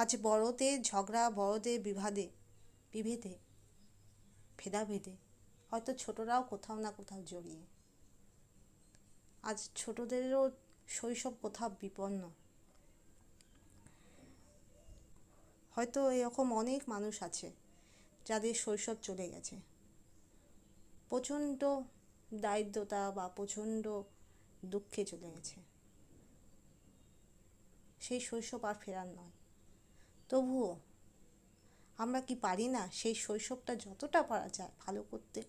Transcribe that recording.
আজ বড়দের ঝগড়া, বড়দের বিভেদে ভেদাভেদে হয়তো ছোটরাও কোথাও না কোথাও জড়িয়ে। আজ ছোটদেরও শৈশব কোথাও বিপন্ন। হয়তো এরকম অনেক মানুষ আছে যাদের শৈশব চলে গেছে প্রচণ্ড দারিদ্রতা বা প্রচণ্ড দুঃখে চলে গেছে, সেই শৈশব আর ফেরার নয়। তবুও আমরা কি পারি না সেই শৈশবটা যতটা পারা যায় ভালো করতে?